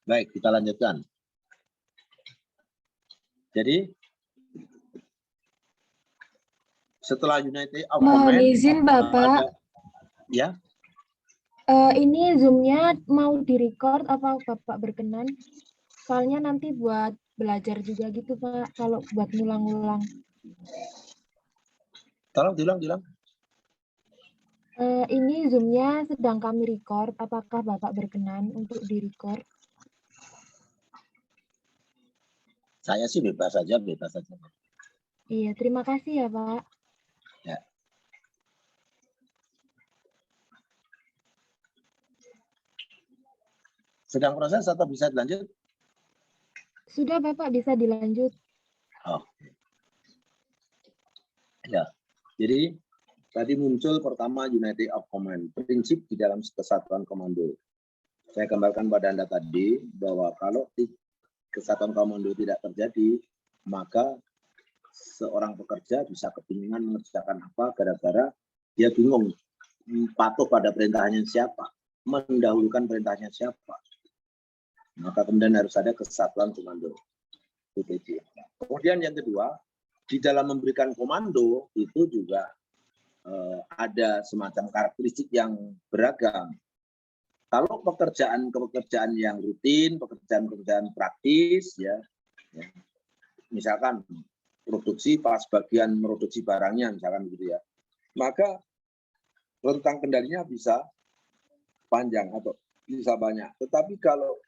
Baik, kita lanjutkan. Jadi setelah United of Mohon Comment, izin Bapak, ya. Ini Zoom-nya mau direcord apa Bapak berkenan? Soalnya nanti buat belajar juga gitu Pak, kalau buat ngulang-ngulang. Tolong diulang. Ini Zoom-nya sedang kami record, apakah Bapak berkenan untuk direcord? Saya sih bebas saja. Iya, terima kasih ya Pak. Ya. Sedang proses atau bisa dilanjut? Sudah Bapak, bisa dilanjut. Oh. Ya. Jadi tadi muncul pertama United of Command, prinsip di dalam kesatuan komando. Saya gambarkan pada Anda tadi bahwa kalau kesatuan komando tidak terjadi, maka seorang pekerja bisa kebingungan mengerjakan apa gara-gara dia bingung patuh pada perintahnya siapa, mendahulukan perintahnya siapa. Maka kemudian harus ada kesatuan komando. Kemudian yang kedua, di dalam memberikan komando itu juga ada semacam karakteristik yang beragam. Kalau pekerjaan yang rutin, pekerjaan praktis, ya, misalkan produksi pas bagian produksi barangnya, misalkan gitu ya, maka rentang kendalinya bisa panjang atau bisa banyak. Tetapi kalau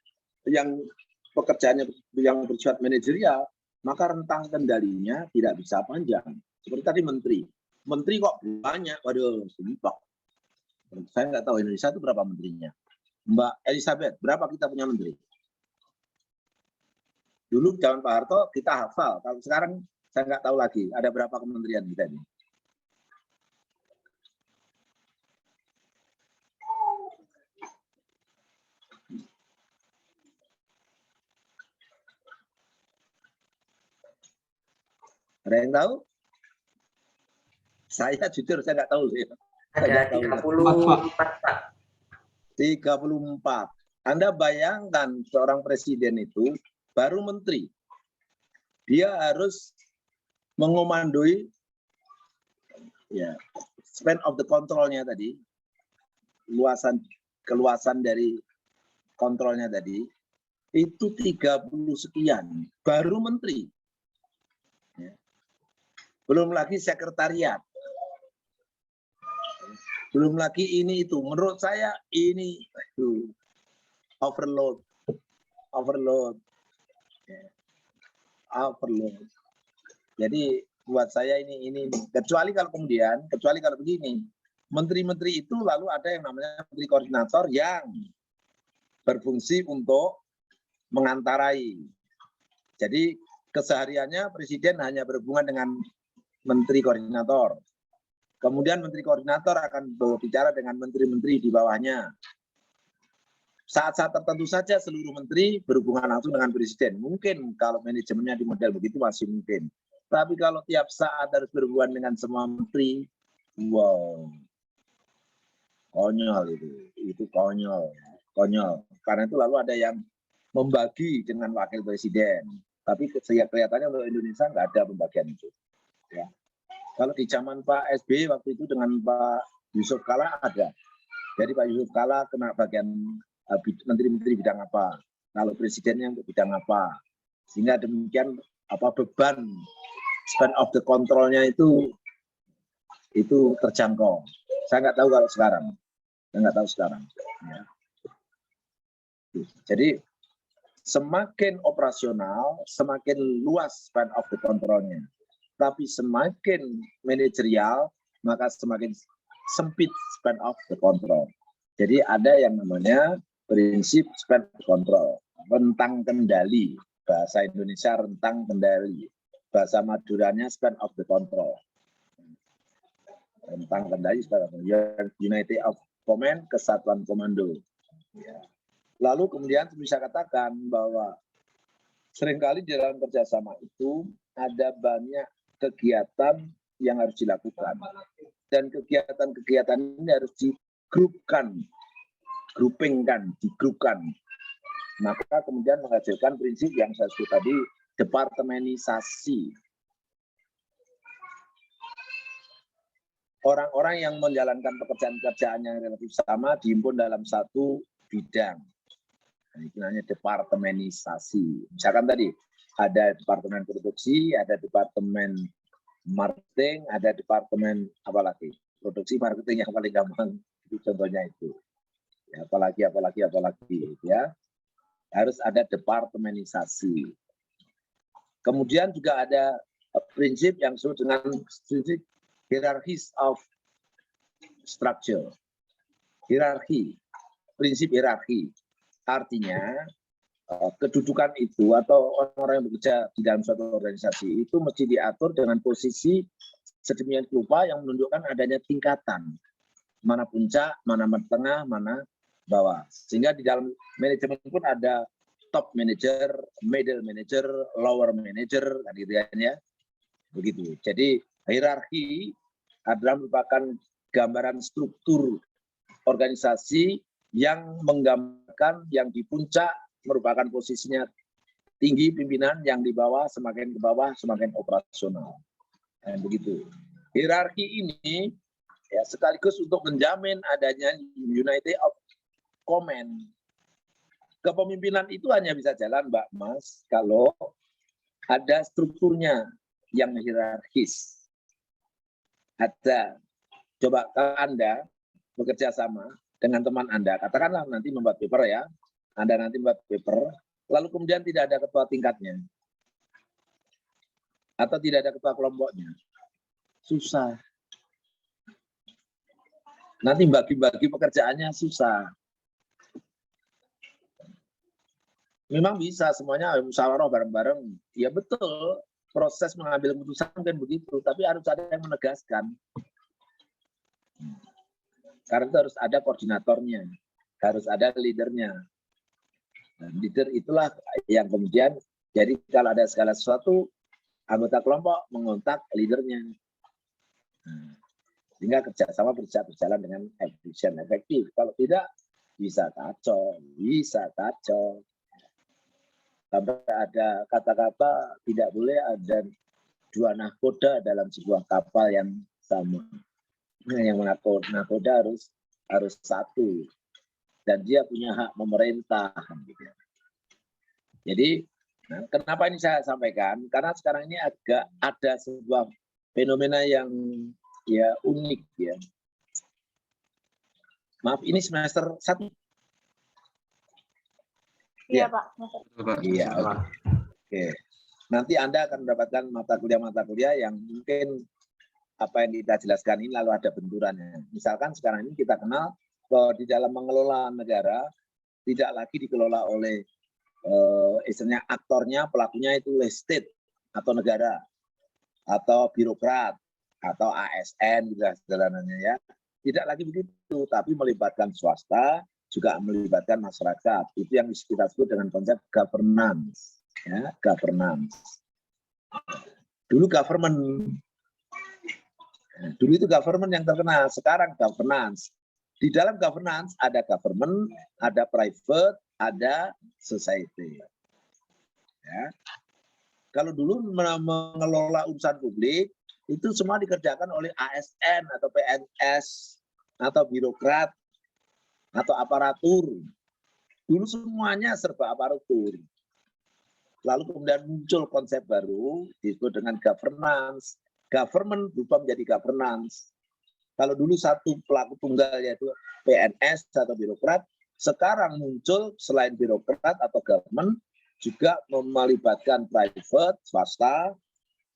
yang pekerjaannya yang bersifat manajerial, maka rentang kendalinya tidak bisa panjang. Seperti tadi menteri kok banyak, waduh, sumpah. Saya nggak tahu Indonesia itu berapa menterinya. Mbak Elizabeth, berapa kita punya menteri? Dulu zaman Pak Harto kita hafal, kalau sekarang saya nggak tahu lagi ada berapa kementerian kita ini. Ada yang tahu? Saya jujur saya nggak tahu sih. Ada 34, Pak. 34. Anda bayangkan seorang presiden itu baru menteri. Dia harus mengomandoi ya, span of the control-nya tadi, keluasan dari kontrolnya tadi, itu 30 sekian, baru menteri. Ya. Belum lagi sekretariat. Belum lagi ini itu. Menurut saya ini overload. Ya. Overload. Jadi buat saya ini kecuali kalau begini, menteri-menteri itu lalu ada yang namanya menteri koordinator yang berfungsi untuk mengantarai. Jadi kesehariannya presiden hanya berhubungan dengan menteri koordinator. Kemudian menteri koordinator akan berbicara dengan menteri-menteri di bawahnya. Saat-saat tertentu saja seluruh menteri berhubungan langsung dengan presiden. Mungkin kalau manajemennya di model begitu masih mungkin. Tapi kalau tiap saat harus berhubungan dengan semua menteri, wow, konyol itu konyol. Karena itu lalu ada yang membagi dengan wakil presiden. Tapi kelihatannya untuk Indonesia nggak ada pembagian itu. Ya. Kalau di zaman Pak SBY waktu itu dengan Pak Yusuf Kala ada. Jadi Pak Yusuf Kala kena bagian menteri-menteri bidang apa. Kalau presidennya untuk bidang apa. Sehingga demikian beban span of the control-nya itu terjangkau. Saya nggak tahu kalau sekarang. Ya. Jadi semakin operasional, semakin luas span of the control-nya. Tapi semakin manajerial, maka semakin sempit span of the control. Jadi ada yang namanya prinsip span of the control, rentang kendali. Bahasa Indonesia rentang kendali. Bahasa Maduranya span of the control. Rentang kendali, United of Command, kesatuan komando. Ya. Lalu kemudian bisa katakan bahwa seringkali di dalam kerjasama itu ada banyak kegiatan yang harus dilakukan. Dan kegiatan-kegiatan ini harus digrupkan. Maka kemudian menghasilkan prinsip yang saya sebut tadi, departemenisasi. Orang-orang yang menjalankan pekerjaan-pekerjaan yang relatif sama dihimpun dalam satu bidang. Nah, itu namanya departemenisasi. Misalkan tadi ada departemen produksi, ada departemen marketing, ada departemen apa lagi? Produksi marketing yang paling gampang itu contohnya itu. Ya, apalagi ya. Harus ada departemenisasi. Kemudian juga ada prinsip yang disebut dengan prinsip hierarchy of structure. Hierarki, prinsip hierarki. Artinya kedudukan itu atau orang-orang yang bekerja di dalam suatu organisasi itu mesti diatur dengan posisi sedemikian rupa yang menunjukkan adanya tingkatan. Mana puncak, mana tengah, mana bawah. Sehingga di dalam manajemen pun ada top manager, middle manager, lower manager, kan gitu ya. Begitu. Jadi hierarki adalah merupakan gambaran struktur organisasi yang menggambarkan yang di puncak merupakan posisinya tinggi pimpinan, yang di bawah semakin ke bawah semakin operasional. Nah, begitu. Hierarki ini ya sekaligus untuk menjamin adanya unity of command. Kepemimpinan itu hanya bisa jalan, Mbak Mas, kalau ada strukturnya yang hierarkis. Ada, coba kalau Anda bekerja sama dengan teman Anda, katakanlah nanti membuat paper ya, Anda nanti membuat paper, lalu kemudian tidak ada ketua tingkatnya, atau tidak ada ketua kelompoknya, susah. Nanti bagi-bagi pekerjaannya susah. Memang bisa semuanya musyawarah bareng-bareng. Ya betul, proses mengambil keputusan kan begitu, tapi harus ada yang menegaskan. Karena itu harus ada koordinatornya, harus ada leadernya. Dan leader itulah yang kemudian, jadi kalau ada segala sesuatu, anggota kelompok mengontak leadernya. Sehingga kerjasama bisa berjalan dengan efisien, efektif. Kalau tidak, bisa kacau, Sampai ada kata-kata tidak boleh ada dua nahkoda dalam sebuah kapal yang sama. Yang nahkoda harus satu, dan dia punya hak memerintah. Jadi, kenapa ini saya sampaikan? Karena sekarang ini agak ada sebuah fenomena yang ya unik ya. Maaf, ini semester 1. Iya, Ya. Pak. Iya, oke. Nanti Anda akan mendapatkan mata kuliah yang mungkin apa yang kita jelaskan ini lalu ada benturannya. Misalkan sekarang ini kita kenal bahwa di dalam mengelola negara tidak lagi dikelola oleh istilahnya aktornya, pelakunya itu oleh state atau negara atau birokrat atau ASN gitu sederhananya ya. Tidak lagi begitu, tapi melibatkan swasta, juga melibatkan masyarakat. Itu yang kita sebut dengan konsep governance. Ya, governance. Dulu itu government yang terkenal, sekarang governance. Di dalam governance ada government, ada private, ada society. Ya. Kalau dulu mengelola urusan publik, itu semua dikerjakan oleh ASN atau PNS atau birokrat atau aparatur. Dulu semuanya serba aparatur. Lalu kemudian muncul konsep baru disebut dengan governance. Government berubah menjadi governance. Kalau dulu satu pelaku tunggal yaitu PNS atau birokrat, sekarang muncul selain birokrat atau government juga melibatkan private, swasta,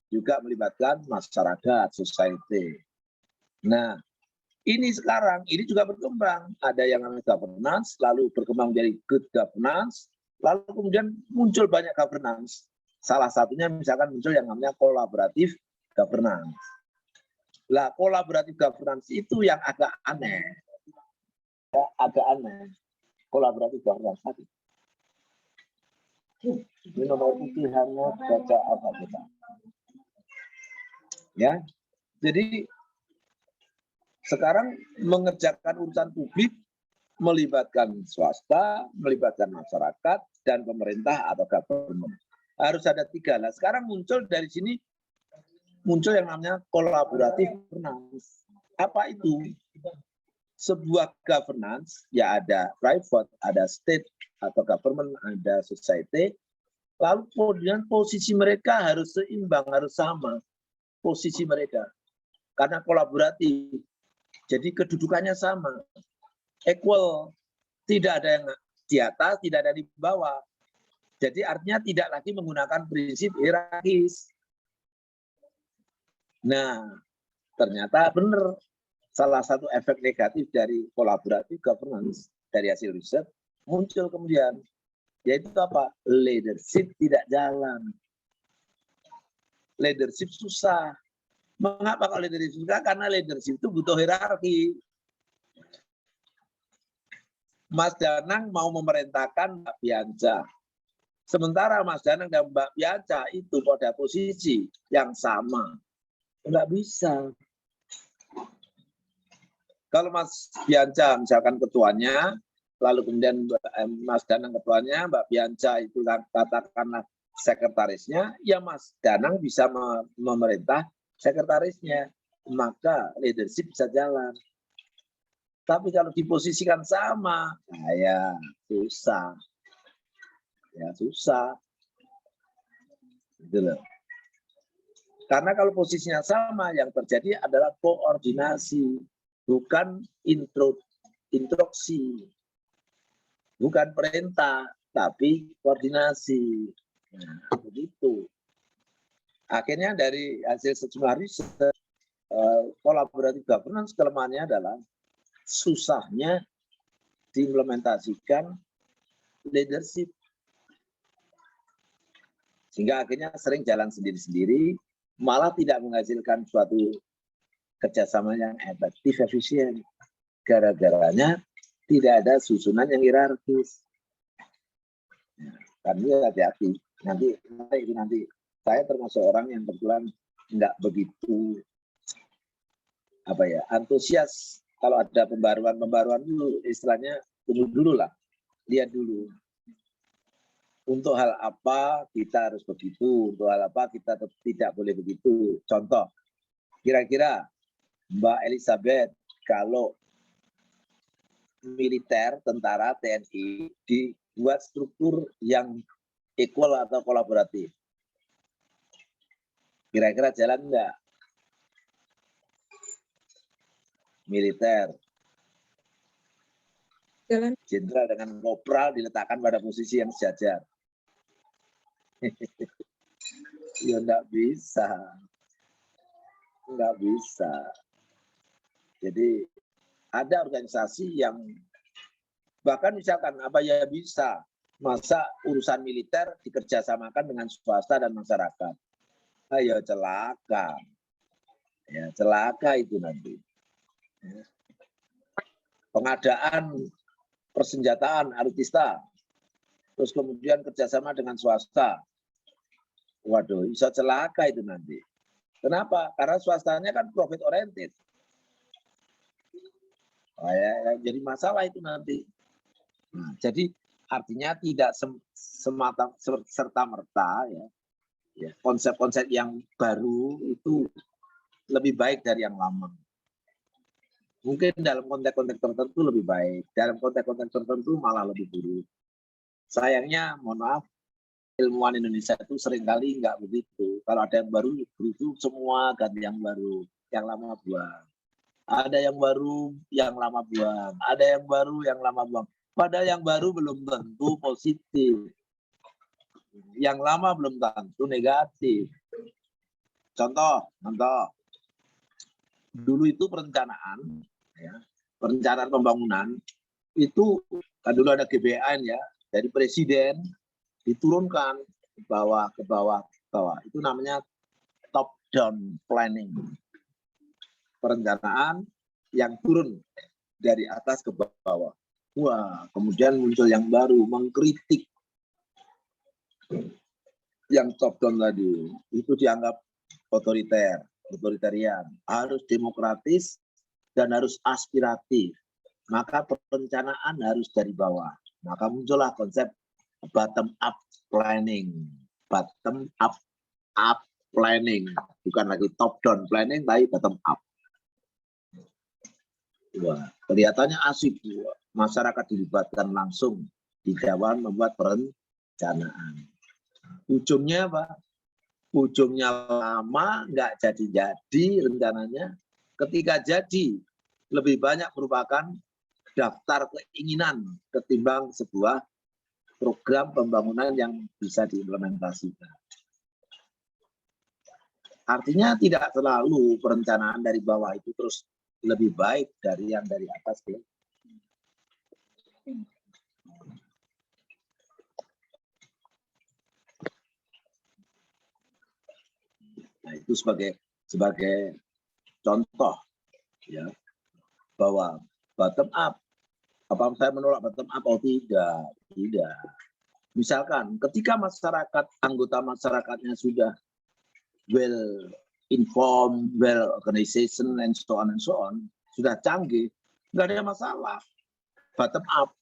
juga melibatkan masyarakat, society. Nah, ini sekarang, ini juga berkembang. Ada yang namanya governance, lalu berkembang menjadi good governance, lalu kemudian muncul banyak governance. Salah satunya misalkan muncul yang namanya collaborative governance. Lah, collaborative governance itu yang agak aneh. Ya, agak aneh. Collaborative governance tadi. Ini nomor itu hanya baca apa kita. Ya, jadi sekarang mengerjakan urusan publik melibatkan swasta, melibatkan masyarakat, dan pemerintah atau government. Harus ada 3. Nah, sekarang muncul dari sini muncul yang namanya collaborative governance. Apa itu? Sebuah governance, ya ada private, ada state atau government, ada society. Lalu kemudian posisi mereka harus seimbang, harus sama posisi mereka. Karena kolaboratif. Jadi kedudukannya sama. Equal. Tidak ada yang di atas, tidak ada di bawah. Jadi artinya tidak lagi menggunakan prinsip hierarkis. Nah, ternyata benar. Salah satu efek negatif dari kolaboratif governance dari hasil riset muncul kemudian, yaitu apa? Leadership tidak jalan. Leadership susah. Mengapa kalau leadership susah? Karena leadership itu butuh hierarki. Mas Danang mau memerintahkan Mbak Bianca. Sementara Mas Danang dan Mbak Bianca itu pada posisi yang sama. Enggak bisa. Kalau Mas Bianca misalkan ketuanya, lalu kemudian Mas Danang ketuanya, Mbak Bianca itu katakanlah sekretarisnya, ya Mas Danang bisa memerintah sekretarisnya, maka leadership bisa jalan. Tapi kalau diposisikan sama, ya susah. Ya susah. Gitu loh. Karena kalau posisinya sama, yang terjadi adalah koordinasi. Bukan instruksi, bukan perintah, tapi koordinasi. Nah, begitu. Akhirnya dari hasil sejumlah riset, kolaboratif governance kelemahannya adalah susahnya diimplementasikan leadership. Sehingga akhirnya sering jalan sendiri-sendiri, malah tidak menghasilkan suatu kerjasama yang efektif, efisien. Gara-garanya tidak ada susunan yang hierarkis. Karena hati-hati. Nanti saya termasuk orang yang kebetulan nggak begitu antusias kalau ada pembaruan dulu, istilahnya tunggu dulu lah, lihat dulu. Untuk hal apa kita harus begitu, untuk hal apa kita tidak boleh begitu. Contoh, kira-kira Mbak Elizabeth, kalau militer, tentara, TNI dibuat struktur yang equal atau kolaboratif, kira-kira jalan enggak? Militer, Jalan. jenderal dengan kopral diletakkan pada posisi yang sejajar. Ya enggak bisa. Enggak bisa. Jadi ada organisasi yang bahkan misalkan apa ya bisa, masa urusan militer dikerjasamakan dengan swasta dan masyarakat. Ayo celaka. Ya, celaka itu nanti. Pengadaan persenjataan alutsista, terus kemudian kerjasama dengan swasta. Waduh, bisa celaka itu nanti. Kenapa? Karena swastanya kan profit oriented. Jadi masalah itu nanti. Nah, jadi artinya tidak semata serta-merta ya, konsep-konsep yang baru itu lebih baik dari yang lama. Mungkin dalam konteks-konteks tertentu lebih baik, dalam konteks-konteks tertentu malah lebih buruk. Sayangnya, mohon maaf, ilmuwan Indonesia itu seringkali nggak begitu. Kalau ada yang baru, itu semua ganti yang baru, yang lama buang. Ada yang baru, yang lama buang. Ada yang baru, yang lama buang. Padahal yang baru belum tentu positif. Yang lama belum tentu negatif. Contoh. Dulu itu perencanaan pembangunan, itu kan dulu ada GBN ya, dari presiden diturunkan ke bawah. Itu namanya top down planning. Perencanaan yang turun dari atas ke bawah. Wah, kemudian muncul yang baru, mengkritik yang top down tadi. Itu dianggap otoritarian, harus demokratis dan harus aspiratif. Maka perencanaan harus dari bawah. Maka muncullah konsep bottom up planning. Bottom up planning, bukan lagi top down planning, tapi bottom up. Wah, kelihatannya asik. Masyarakat dilibatkan langsung di dalam membuat perencanaan. Ujungnya apa? Ujungnya lama, nggak jadi-jadi rencananya. Ketika jadi, lebih banyak merupakan daftar keinginan ketimbang sebuah program pembangunan yang bisa diimplementasikan. Artinya tidak selalu perencanaan dari bawah itu terus lebih baik dari yang dari atas. Ya. Nah, itu sebagai contoh ya bahwa bottom up. Apa saya menolak bottom up? Oh tidak. Misalkan ketika masyarakat, anggota masyarakatnya sudah well informed, well organization, and so on, sudah canggih, nggak ada masalah. Bottom up.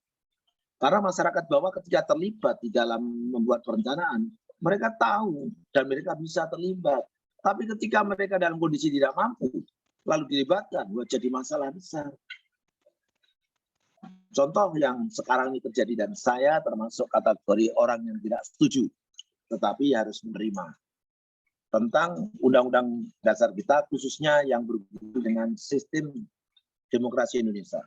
Karena masyarakat bawah ketika terlibat di dalam membuat perencanaan, mereka tahu dan mereka bisa terlibat. Tapi ketika mereka dalam kondisi tidak mampu, lalu dilibatkan, jadi masalah besar. Contoh yang sekarang ini terjadi, dan saya termasuk kategori orang yang tidak setuju, tetapi harus menerima. Tentang Undang-Undang Dasar kita, khususnya yang berhubungan dengan sistem demokrasi Indonesia.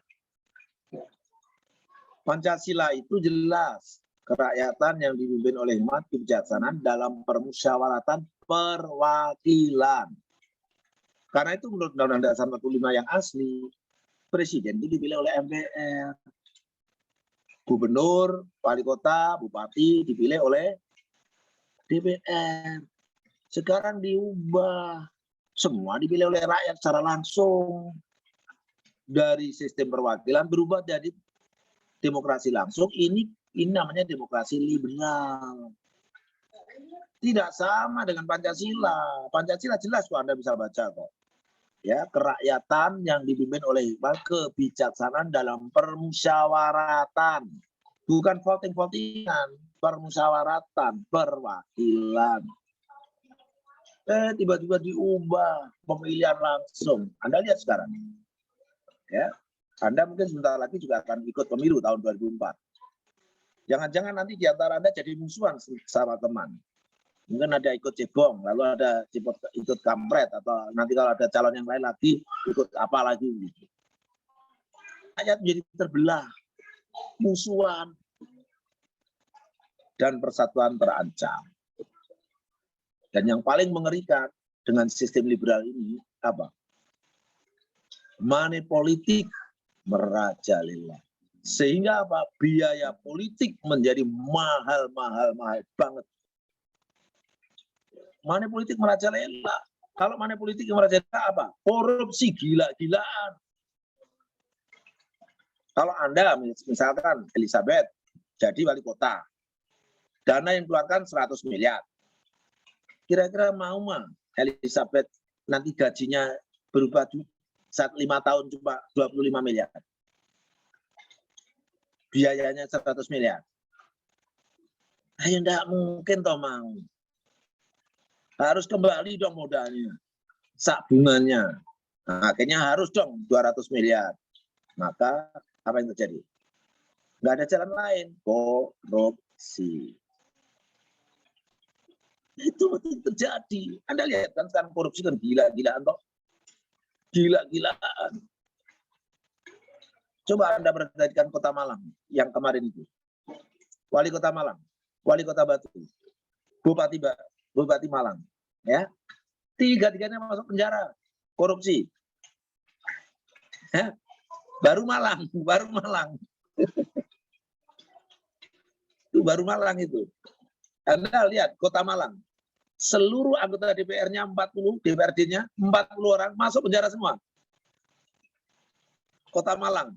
Pancasila itu jelas, kerakyatan yang dipimpin oleh hikmat kebijaksanaan dalam permusyawaratan perwakilan. Karena itu menurut Undang-Undang Dasar 45 yang asli, presiden itu dipilih oleh MPR. Gubernur, wali kota, bupati dipilih oleh DPR. Sekarang diubah, semua dipilih oleh rakyat secara langsung. Dari sistem perwakilan berubah jadi demokrasi langsung. Ini namanya demokrasi liberal. Tidak sama dengan Pancasila. Pancasila jelas kok, Anda bisa baca kok. Ya, kerakyatan yang dipimpin oleh hikmat kebijaksanaan dalam permusyawaratan. Bukan voting-votingan, permusyawaratan, perwakilan. Tiba-tiba diubah pemilihan langsung. Anda lihat sekarang. Ya, Anda mungkin sebentar lagi juga akan ikut pemilu tahun 2004. Jangan-jangan nanti di antara Anda jadi musuhan sama teman. Mungkin ada ikut cebong, lalu ada ikut kampret, atau nanti kalau ada calon yang lain lagi, ikut apa lagi. Gitu. Rakyat menjadi terbelah, musuhan, dan persatuan terancam. Dan yang paling mengerikan dengan sistem liberal ini, apa? Money politik merajalela. Sehingga apa? Biaya politik menjadi mahal banget. Money politik merajalela. Kalau money politik merajalela apa? Korupsi gila-gilaan. Kalau Anda misalkan Elizabeth jadi wali kota, dana yang dikeluarkan 100 miliar. Kira-kira mau mah Elizabeth nanti gajinya berubah saat 5 tahun cuma 25 miliar. Biayanya 100 miliar. Ayo enggak mungkin toh mau. Harus kembali dong modalnya. Sak bunganya. Nah, akhirnya harus dong 200 miliar. Maka apa yang terjadi? Enggak ada jalan lain. Korupsi. Itu terjadi. Anda lihat kan sekarang korupsi kan gila-gilaan toh. Gila-gilaan. Coba Anda perhatikan Kota Malang yang kemarin itu. Wali Kota Malang, Wali Kota Batu, Bupati Malang, ya. Tiga-tiganya masuk penjara korupsi. Ya. Baru Malang. Itu baru Malang itu. Anda lihat Kota Malang. Seluruh anggota DPR-nya 40, DPRD-nya 40 orang masuk penjara semua. Kota Malang.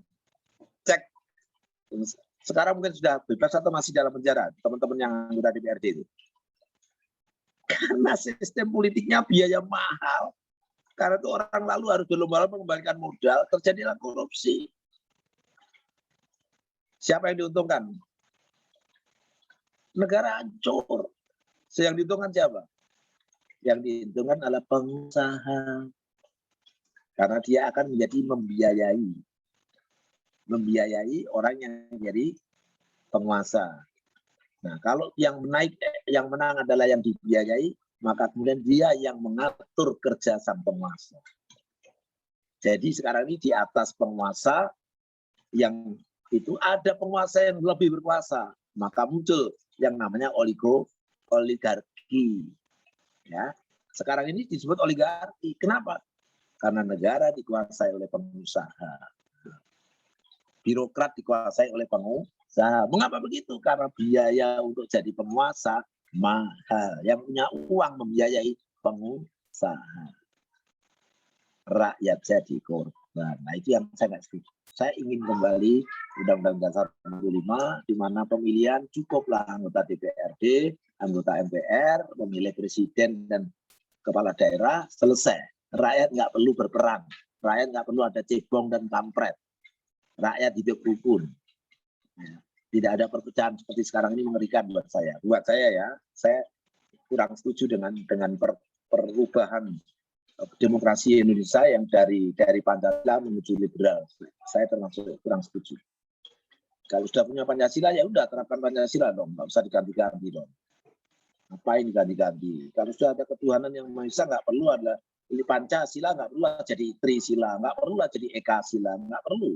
Cek. Sekarang mungkin sudah bebas atau masih dalam penjara teman-teman yang anggota DPRD itu. Karena sistem politiknya biaya mahal. Karena itu orang lalu harus berlomba-lomba mengembalikan modal, terjadilah korupsi. Siapa yang diuntungkan? negara hancur. Yang diuntungkan siapa? Yang diuntungkan adalah pengusaha. Karena dia akan menjadi membiayai orang yang jadi penguasa. Nah, kalau yang menang adalah yang dibiayai, maka kemudian dia yang mengatur kerja sang penguasa. Jadi sekarang ini di atas penguasa yang itu ada penguasa yang lebih berkuasa, maka muncul yang namanya oligarki. Ya, sekarang ini disebut oligarki. Kenapa? Karena negara dikuasai oleh pengusaha, birokrat dikuasai oleh pengusaha. Mengapa begitu? Karena biaya untuk jadi penguasa mahal. Yang punya uang membiayai pengusaha. Rakyat jadi korban. Nah, itu yang saya nggak setuju. Saya ingin kembali Undang-Undang Dasar 45, di mana pemilihan cukuplah anggota DPRD, anggota MPR, pemilih presiden dan kepala daerah, selesai. Rakyat nggak perlu berperang. Rakyat nggak perlu ada cebong dan kampret. Rakyat hidup rukun. Tidak ada perpecahan seperti sekarang ini, mengerikan buat saya. Buat saya ya, saya kurang setuju dengan perubahan demokrasi Indonesia yang dari Pancasila menuju liberal. Saya termasuk kurang setuju. Kalau sudah punya Pancasila ya udah terapkan Pancasila dong, nggak usah diganti-ganti dong. Ngapain diganti-ganti? Kalau sudah ada ketuhanan yang Maha Esa, nggak perlu ada Pancasila, nggak perlu jadi Trisila, nggak perlu jadi Ekasila, nggak perlu.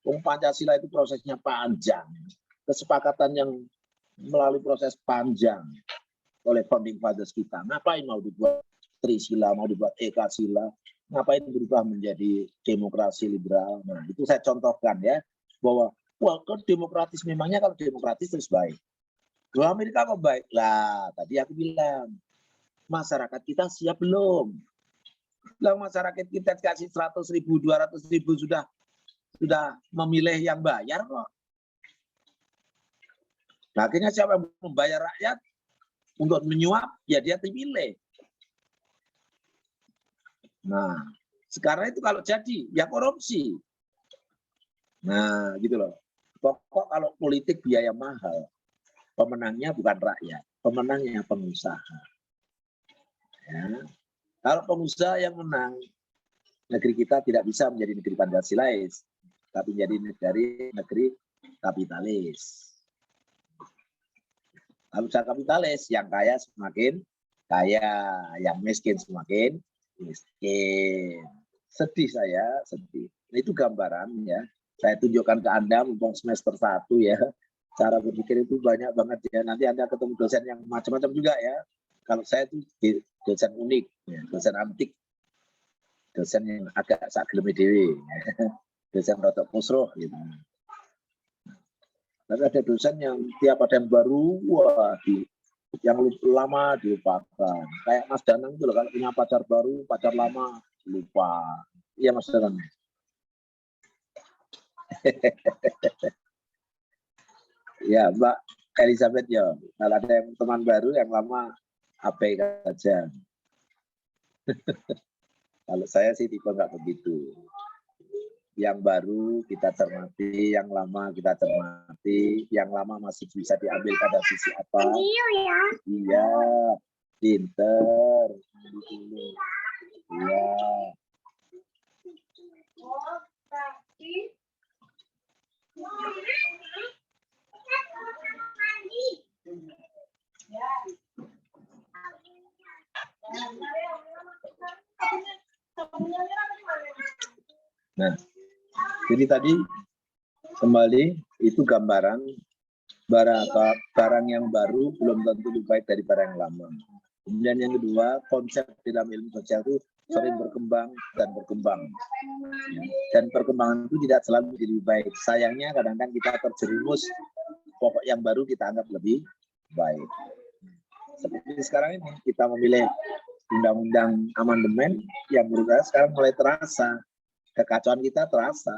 Pancasila itu prosesnya panjang, kesepakatan yang melalui proses panjang oleh founding fathers kita. Ngapain mau dibuat Trisila, mau dibuat Ekasila, ngapain berubah menjadi demokrasi liberal? Nah, itu saya contohkan ya, bahwa wah, demokratis, memangnya kalau demokratis terus baik. Kalau Amerika kok baik? Lah, tadi aku bilang, masyarakat kita siap belum? Bilang masyarakat kita kasih 100.000, 200.000 sudah memilih yang bayar kok. Nah, akhirnya siapa yang membayar rakyat untuk menyuap? Ya dia dipilih. Nah, sekarang itu kalau jadi, ya korupsi. Nah, gitu loh. Pokok kalau politik biaya mahal, pemenangnya bukan rakyat, pemenangnya pengusaha. Ya. Kalau pengusaha yang menang, negeri kita tidak bisa menjadi negeri Pancasilais, tapi menjadi negeri kapitalis. Kalau bisa kapitalis, yang kaya semakin kaya, yang miskin semakin miskin. Sedih saya, sedih. Nah, itu gambaran ya. Saya tunjukkan ke Anda mumpung semester 1 ya. Cara berpikir itu banyak banget ya. Nanti Anda ketemu dosen yang macam-macam juga ya. Kalau saya itu dosen unik, ya, dosen antik. Dosen yang agak saklemi dewi. Dosen rotok musroh gitu. Tapi ada dosen yang tiap ada yang baru, wah, yang lama dilupakan. Kayak Mas Danang itu loh, kalau punya pacar baru, pacar lama lupa. Iya Mas Danang. Ya Mbak Elizabeth ya, kalau ada yang teman baru, yang lama abaikan saja. Kalau saya sih tipe nggak begitu. Yang baru kita cermati, yang lama kita cermati, yang lama masih bisa diambil pada sisi apa? Iya, pinter. Iya. Nah, jadi tadi kembali itu gambaran barang yang baru belum tentu lebih baik dari barang yang lama. Kemudian yang kedua, konsep dalam ilmu sosial itu sering berkembang dan berkembang. Dan perkembangan itu tidak selalu menjadi lebih baik. Sayangnya kadang-kadang kita terjerumus pokok yang baru kita anggap lebih baik. Seperti sekarang ini kita memilih undang-undang amandemen yang menurut saya sekarang mulai terasa. Kekacauan kita terasa.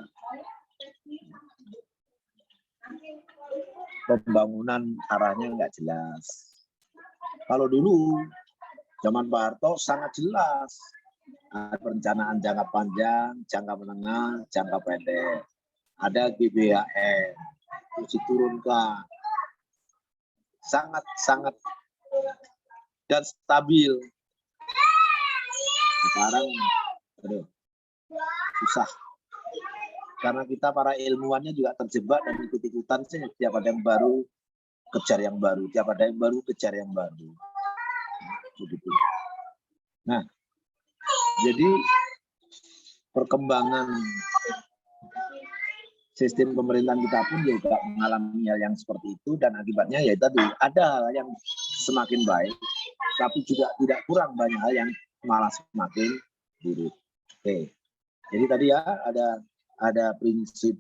Pembangunan arahnya nggak jelas. Kalau dulu zaman Pak Harto sangat jelas. Ada perencanaan jangka panjang, jangka menengah, jangka pendek. Ada GBHN, terus diturunkan. sangat dan stabil. Sekarang aduh, susah. Karena kita para ilmuwannya juga terjebak dan ikut-ikutan sih, tiap ada yang baru kejar yang baru, tiap ada yang baru kejar yang baru. Begitu. Nah, jadi perkembangan sistem pemerintahan kita pun juga mengalami hal yang seperti itu, dan akibatnya ya tadi ada hal yang semakin baik, tapi juga tidak kurang banyak hal yang malah semakin buruk. Oke, jadi tadi ya ada prinsip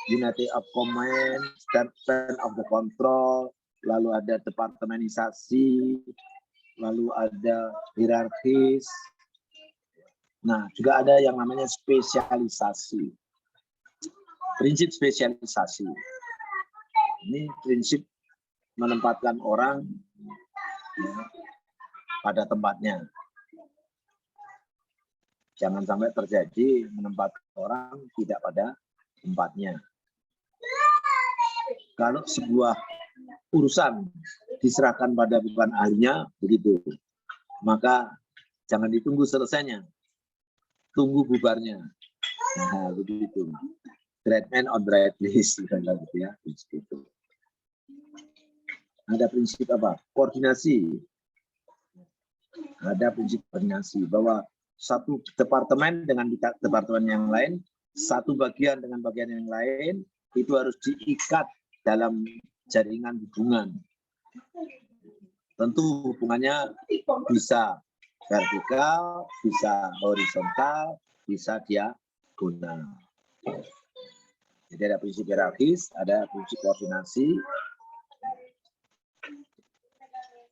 unity of command, span of the control, lalu ada departemenisasi, lalu ada hierarkis. Nah, juga ada yang namanya spesialisasi. Prinsip spesialisasi. Ini prinsip menempatkan orang ya, pada tempatnya. Jangan sampai terjadi menempatkan orang tidak pada tempatnya. Kalau sebuah urusan diserahkan pada bukan ahlinya, begitu, maka jangan ditunggu selesainya, tunggu bubarnya. Nah, begitu. Right man on the right list, gitu ya, itu. Ada prinsip apa? Koordinasi. Ada prinsip koordinasi bahwa satu departemen dengan departemen yang lain, satu bagian dengan bagian yang lain, itu harus diikat dalam jaringan hubungan. Tentu hubungannya bisa vertikal, bisa horizontal, bisa diagonal. Jadi ada prinsip hierarkis, ada prinsip koordinasi.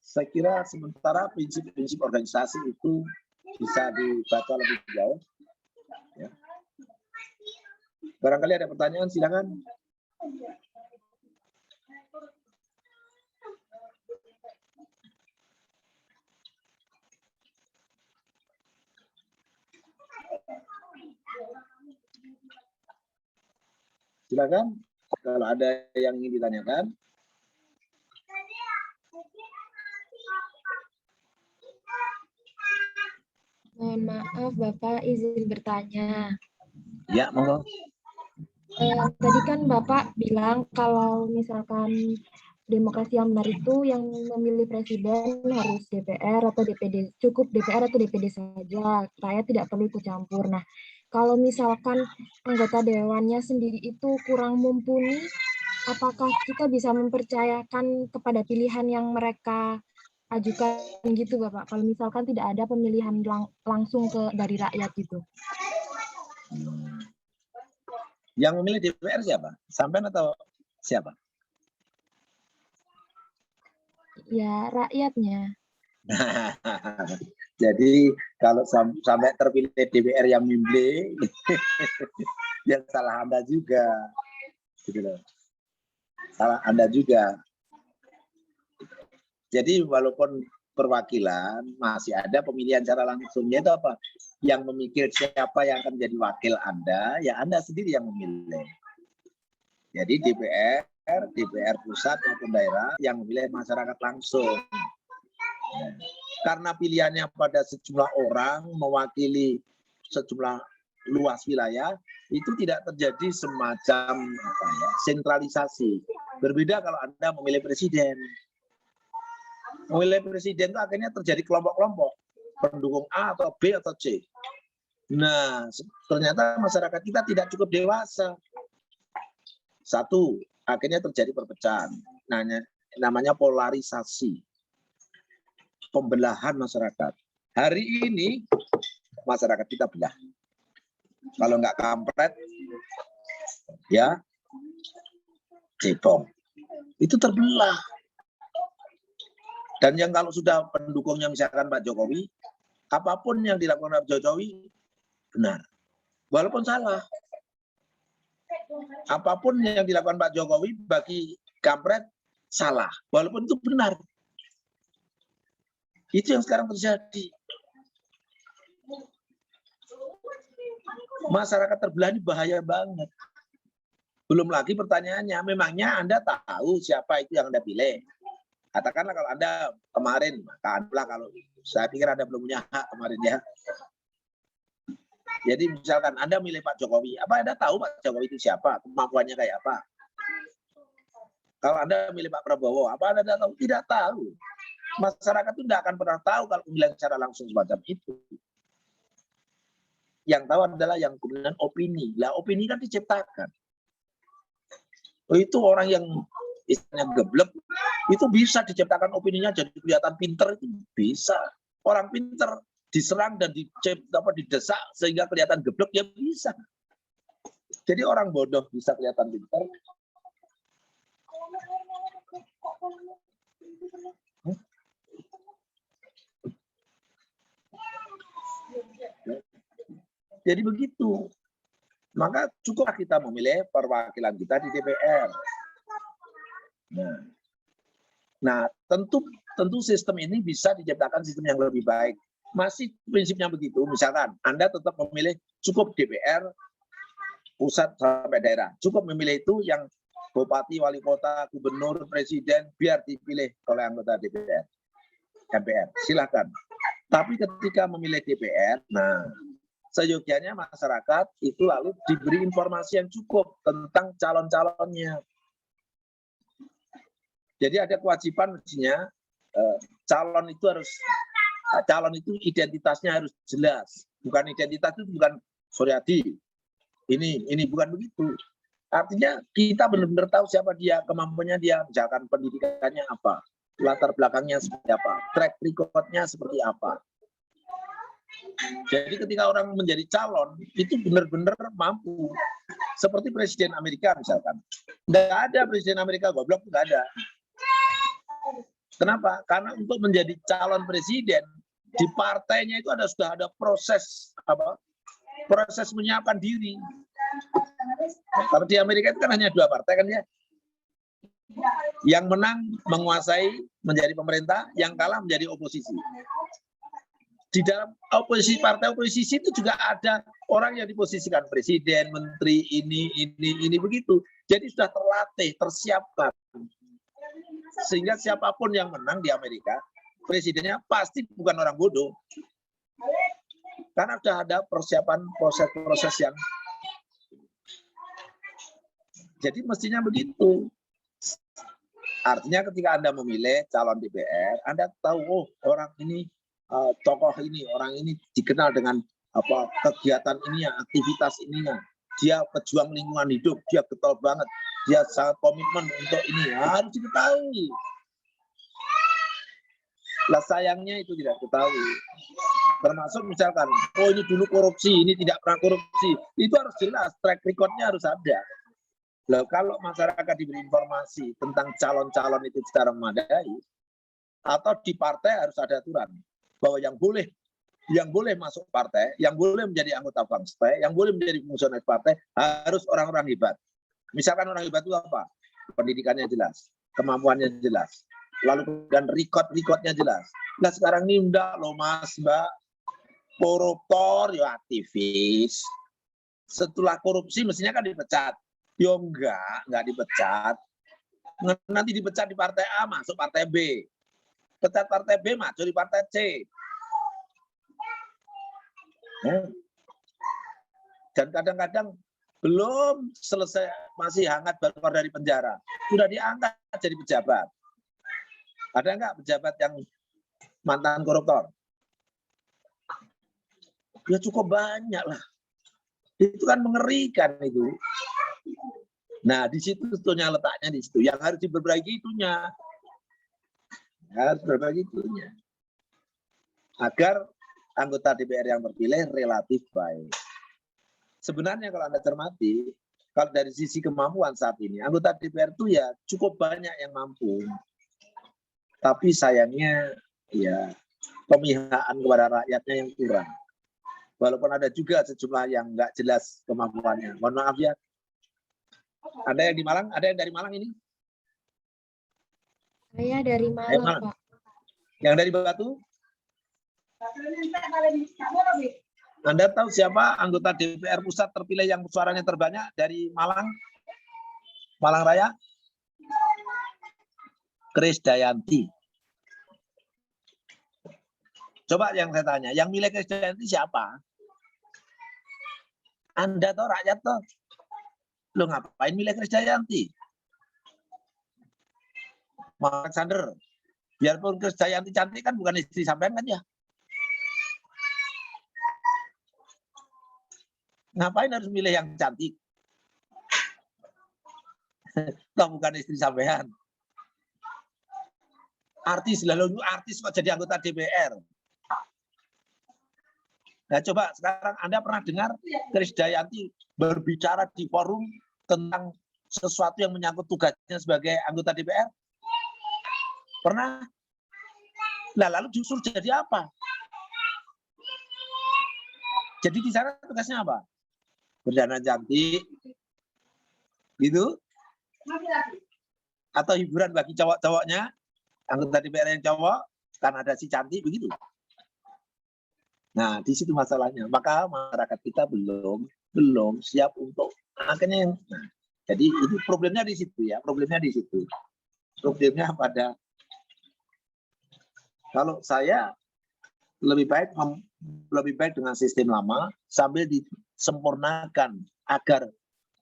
Saya kira sementara prinsip-prinsip organisasi itu bisa dibaca lebih jauh. Ya. Barangkali ada pertanyaan, silakan. Silakan, kalau ada yang ingin ditanyakan. Mohon maaf Bapak, izin bertanya. Ya, monggo. Tadi kan Bapak bilang kalau misalkan demokrasi yang benar itu yang memilih presiden harus DPR atau DPD, cukup DPR atau DPD saja, rakyat tidak perlu ikut campur. Nah, kalau misalkan anggota dewannya sendiri itu kurang mumpuni, apakah kita bisa mempercayakan kepada pilihan yang mereka ajukan gitu Bapak, kalau misalkan tidak ada pemilihan langsung dari rakyat gitu? Yang memilih DPR siapa? Sampean atau siapa? Ya, rakyatnya. Jadi kalau sampai terpilih DPR yang memilih, yang salah Anda juga. Gitu loh. Salah Anda juga. Jadi walaupun perwakilan masih ada pemilihan secara langsungnya, itu apa? Yang memikir siapa yang akan menjadi wakil Anda, ya Anda sendiri yang memilih. Jadi DPR pusat maupun daerah yang memilih masyarakat langsung. Karena pilihannya pada sejumlah orang mewakili sejumlah luas wilayah, itu tidak terjadi semacam sentralisasi. Berbeda kalau Anda memilih presiden. Memilih presiden itu akhirnya terjadi kelompok-kelompok, pendukung A atau B atau C. Nah, ternyata masyarakat kita tidak cukup dewasa. Satu, akhirnya terjadi perpecahan. Namanya polarisasi. Pembelahan masyarakat. Hari ini, masyarakat kita belah. Kalau nggak kampret, ya, cebong. Itu terbelah. Dan yang kalau sudah pendukungnya misalkan Pak Jokowi, apapun yang dilakukan Pak Jokowi benar, walaupun salah. Apapun yang dilakukan Pak Jokowi bagi kampret salah, walaupun itu benar. Itu yang sekarang terjadi. Masyarakat terbelah ini bahaya banget. Belum lagi pertanyaannya, memangnya Anda tahu siapa itu yang Anda pilih? Katakanlah kalau Anda kemarin, katakanlah kalau saya pikir Anda belum punya hak kemarin ya. Jadi misalkan Anda milih Pak Jokowi, apa Anda tahu Pak Jokowi itu siapa? Kemampuannya kayak apa? Kalau Anda milih Pak Prabowo, apa Anda tahu? Tidak tahu. Masyarakat itu tidak akan pernah tahu kalau pemilihan secara langsung semacam itu. Yang tahu adalah yang kemudian opini. Lah opini kan diciptakan. Itu orang yang istilahnya geblek, itu bisa diciptakan opininya jadi kelihatan pinter, itu bisa. Orang pinter diserang dan didesak sehingga kelihatan geblek, ya bisa. Jadi orang bodoh bisa kelihatan pinter. Jadi begitu. Maka cukuplah kita memilih perwakilan kita di DPR. Nah, tentu sistem ini bisa diciptakan sistem yang lebih baik. Masih prinsipnya begitu. Misalkan Anda tetap memilih cukup DPR pusat sampai daerah. Cukup memilih itu yang bupati, wali kota, gubernur, presiden biar dipilih oleh anggota DPR, MPR. Silakan. Tapi ketika memilih DPR, nah seyogianya masyarakat itu lalu diberi informasi yang cukup tentang calon-calonnya. Jadi ada kewajiban mestinya calon itu identitasnya harus jelas. Bukan identitas itu bukan Suryadi. Ini bukan begitu. Artinya kita benar-benar tahu siapa dia, kemampuannya dia, misalkan pendidikannya apa, latar belakangnya seperti apa, track record-nya seperti apa. Jadi ketika orang menjadi calon, itu benar-benar mampu. Seperti Presiden Amerika misalkan. Nggak ada Presiden Amerika goblok, nggak ada. Kenapa? Karena untuk menjadi calon presiden, di partainya itu sudah ada proses menyiapkan diri. Kalau di Amerika itu kan hanya 2 partai kan ya. Yang menang menguasai menjadi pemerintah, yang kalah menjadi oposisi. Di dalam partai oposisi itu juga ada orang yang diposisikan presiden, menteri, ini begitu. Jadi sudah terlatih, tersiapkan. Sehingga siapapun yang menang di Amerika, presidennya pasti bukan orang bodoh. Karena sudah ada persiapan proses-proses yang. Jadi mestinya begitu. Artinya ketika Anda memilih calon DPR, Anda tahu, oh orang ini, tokoh ini, orang ini dikenal dengan kegiatan ininya, aktivitas ininya. Dia pejuang lingkungan hidup, dia getol banget, dia sangat komitmen untuk ini, harus diketahui. Lah sayangnya itu tidak diketahui. Termasuk misalkan, oh ini dulu korupsi, ini tidak pernah korupsi. Itu harus jelas, track record-nya harus ada. Lah kalau masyarakat diberi informasi tentang calon-calon itu secara memadai, atau di partai harus ada aturan bahwa yang boleh masuk partai, yang boleh menjadi anggota partai, yang boleh menjadi fungsionaris partai harus orang-orang hebat. Misalkan orang hebat itu apa? Pendidikannya jelas, kemampuannya jelas, lalu dan record-recordnya jelas. Nah sekarang ini enggak loh Mas, Mbak, koruptor ya aktivis. Setelah korupsi mestinya kan dipecat. Yo enggak dipecat. Nanti dipecat di partai A, masuk partai B. Pecat partai B, maju di partai C. Dan kadang-kadang belum selesai, masih hangat baru keluar dari penjara, sudah diangkat jadi pejabat. Ada enggak pejabat yang mantan koruptor? Ya cukup banyak lah. Itu kan mengerikan itu. Nah, di situ sebetulnya letaknya di situ. Yang harus diperbaiki itunya. Harus diperbaiki itunya. Agar anggota DPR yang terpilih relatif baik. Sebenarnya kalau Anda cermati, kalau dari sisi kemampuan saat ini, anggota DPR itu ya cukup banyak yang mampu. Tapi sayangnya ya pemihakan kepada rakyatnya yang kurang. Walaupun ada juga sejumlah yang nggak jelas kemampuannya. Mohon maaf ya. Ada yang di Malang? Ada yang dari Malang ini? Saya dari Malang, Pak. Yang dari Batu? Anda tahu siapa anggota DPR pusat terpilih yang suaranya terbanyak dari Malang? Malang Raya? Krisdayanti. Coba yang saya tanya, yang milih Krisdayanti siapa? Anda toh rakyat toh. Lo ngapain milih Krisdayanti? Mas Alexander, biarpun Krisdayanti cantik kan bukan istri sampean kan ya? Ngapain harus milih yang cantik? Toh bukan istri sampean. Artis, lalu artis kok jadi anggota DPR? Nah coba sekarang Anda pernah dengar Krisdayanti berbicara di forum tentang sesuatu yang menyangkut tugasnya sebagai anggota DPR? Pernah? Nah lalu justru jadi apa? Jadi di sana tugasnya apa? Berdandan cantik, gitu? Atau hiburan bagi cowok-cowoknya, anggota DPR yang cowok, kan ada si cantik, begitu? Nah, di situ masalahnya. Maka masyarakat kita belum siap untuk akhirnya. Nah, jadi itu problemnya di situ ya. Problemnya di situ. Problemnya pada kalau saya lebih baik dengan sistem lama sambil disempurnakan agar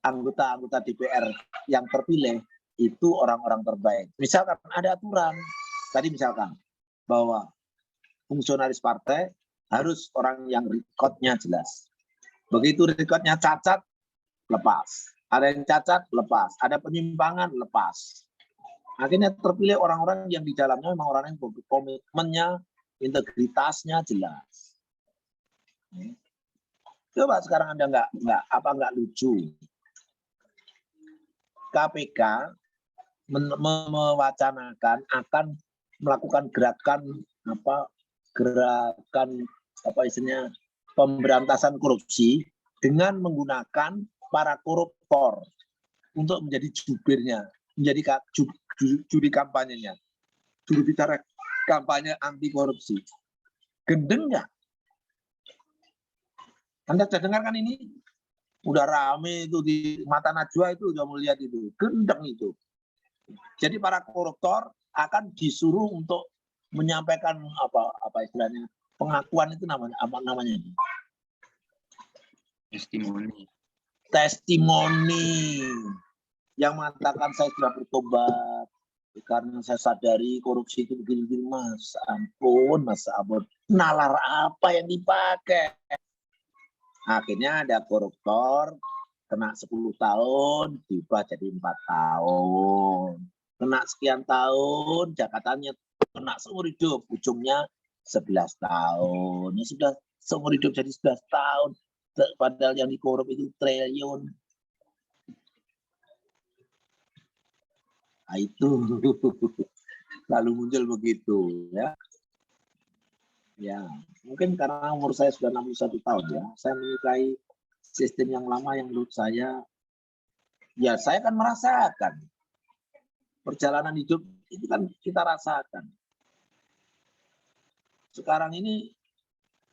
anggota-anggota DPR yang terpilih itu orang-orang terbaik. Misalkan ada aturan tadi misalkan bahwa fungsionaris partai harus orang yang rekodnya jelas. Begitu rekodnya cacat, lepas. Ada yang cacat, lepas. Ada penyimpangan, lepas. Akhirnya terpilih orang-orang yang di dalamnya memang orang yang komitmennya, integritasnya jelas. Coba sekarang Anda nggak lucu. KPK mewacanakan akan melakukan gerakan istilahnya pemberantasan korupsi dengan menggunakan para koruptor untuk menjadi jubirnya, menjadi juri kampanyenya, juru bicara kampanye anti korupsi. Gendeng nggak? Anda sudah dengar kan ini? Udah rame itu di Mata Najwa itu udah melihat itu, gendeng itu. Jadi para koruptor akan disuruh untuk menyampaikan apa istilahnya pengakuan itu namanya testimoni yang mengatakan saya sudah bertobat karena saya sadari korupsi itu begini-begini. Mas ampun nalar apa yang dipakai? Akhirnya ada koruptor kena 10 tahun diubah jadi 4 tahun, kena sekian tahun jakatannya kena seumur hidup, ujungnya 11 tahun. Ya sudah seumur hidup jadi 11 tahun. Padahal yang dikorup itu triliun. Nah, itu lalu muncul begitu ya. Ya, mungkin karena umur saya sudah 61 tahun ya. Saya menyukai sistem yang lama yang menurut saya ya saya kan merasakan perjalanan hidup itu kan kita rasakan. Sekarang ini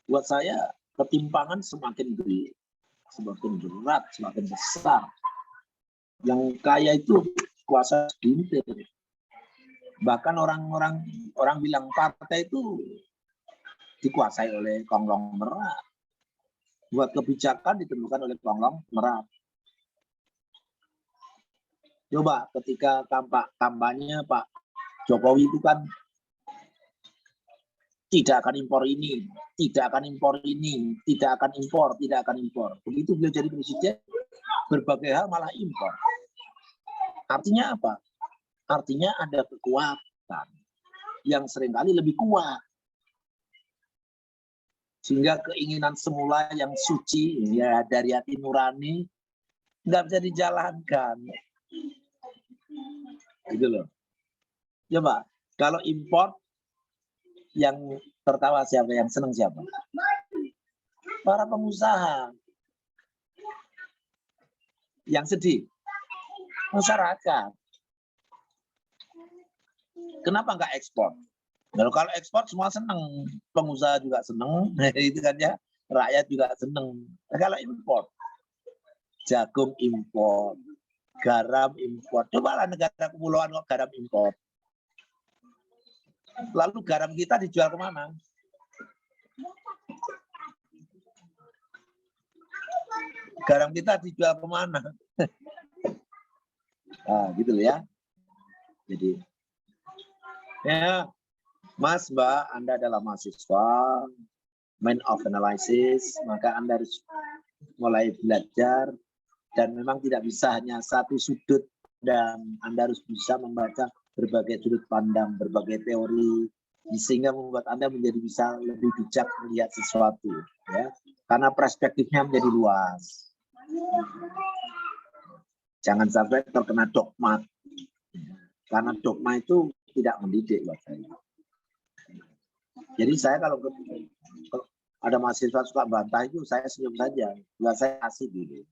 buat saya ketimpangan semakin gede, semakin berat, semakin besar. Yang kaya itu kuasa segelintir. Bahkan orang bilang partai itu dikuasai oleh konglomerat. Buat kebijakan ditentukan oleh konglomerat. Coba ketika kampanye Pak Jokowi itu kan tidak akan impor ini, tidak akan impor ini, tidak akan impor. Begitu beliau jadi presiden, berbagai hal malah impor. Artinya apa? Artinya ada kekuatan yang seringkali lebih kuat. Sehingga keinginan semula yang suci ya dari hati nurani nggak bisa dijalankan. Gitu loh. Coba kalau impor yang tertawa siapa, yang senang siapa? Para pengusaha. Yang sedih masyarakat. Kenapa nggak ekspor? Kalau ekspor semua senang, pengusaha juga senang, itu kan ya, rakyat juga senang. Nah, kalau impor, jagung impor, garam impor. Cobalah negara kepulauan kok garam impor. Lalu garam kita dijual kemana? Garam kita dijual kemana? Nah, gitu ya. Jadi, ya, Mas, Mbak, Anda adalah mahasiswa, main of analysis, maka Anda harus mulai belajar, dan memang tidak bisa hanya satu sudut, dan Anda harus bisa membaca berbagai sudut pandang, berbagai teori, sehingga membuat Anda menjadi bisa lebih bijak melihat sesuatu, ya, karena perspektifnya menjadi luas. Jangan sampai terkena dogma, karena dogma itu tidak mendidik buat saya. Jadi saya kalau ada mahasiswa suka bantah itu saya senyum saja, nggak saya kasih gitu.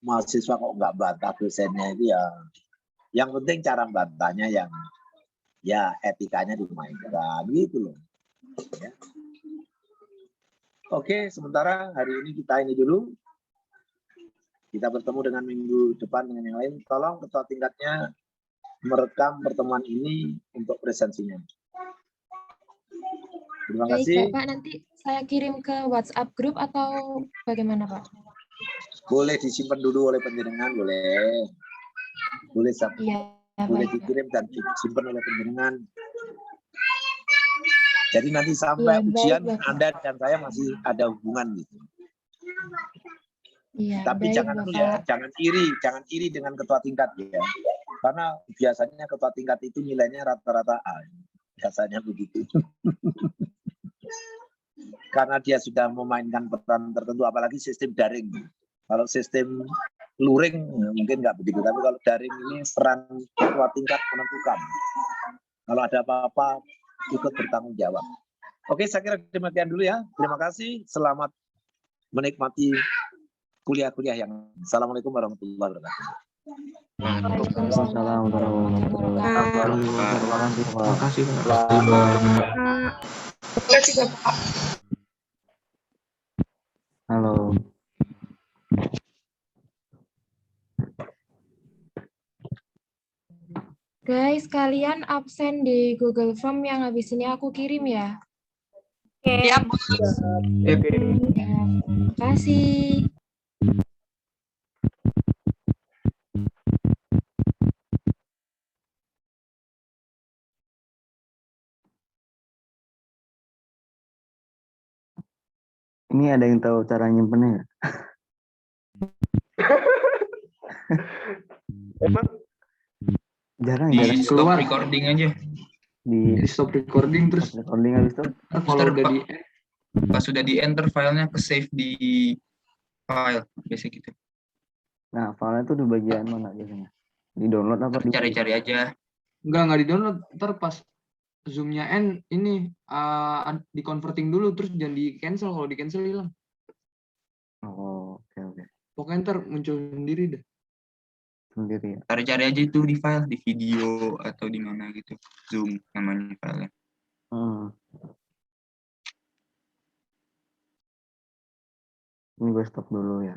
Mahasiswa kok nggak bantah dosennya itu ya, yang penting cara bantahnya yang ya etikanya dimainkan gitu loh. Ya. Oke, sementara hari ini kita ini dulu. Kita bertemu dengan minggu depan dengan yang lain. Tolong ketua tingkatnya merekam pertemuan ini untuk presensinya. Terima Baik, kasih. Bapak, nanti saya kirim ke WhatsApp grup atau bagaimana, Pak? Boleh disimpan dulu oleh penjenengan, boleh. Boleh, Iya, boleh baik, dikirim dan disimpan oleh penjenengan. Jadi nanti sampai iya, ujian baik, Bapak. Anda dan saya masih ada hubungan gitu. Iya, Tapi baik, jangan ya, jangan iri dengan ketua tingkat ya. Karena biasanya ketua tingkat itu nilainya rata-rata A. Biasanya begitu. Karena dia sudah memainkan peran tertentu, apalagi sistem daring. Kalau sistem luring mungkin nggak begitu, tapi kalau daring ini peran ketua tingkat menentukan. Kalau ada apa-apa ikut bertanggung jawab. Oke, saya kira demikian dulu ya. Terima kasih. Selamat menikmati kuliah-kuliah yang. Assalamualaikum warahmatullahi wabarakatuh. Waalaikumsalam warahmatullahi wabarakatuh. Terima kasih, Pak. Terima kasih, Bapak. Halo. Guys, kalian absen di Google Form yang habis ini aku kirim ya. Siap. Ya, terima kasih. Ini ada yang tahu cara nyimpennya nggak? Jarang Di stop keluar. recording aja. Di stop recording terus recording habis itu. kalau pas sudah di enter filenya ke save di file biasa gitu. Nah, filenya itu di bagian mana biasanya? Di download apa di Cari-cari aja. Nggak di download, ntar pas zoomnya end ini di converting dulu, terus jangan di cancel, kalau di cancel hilang. Oh, oke. Pokoknya ntar muncul sendiri deh. Sendiri ya. Cari-cari aja itu di file, di video atau di mana gitu. Zoom namanya filenya. Ini gue stop dulu ya.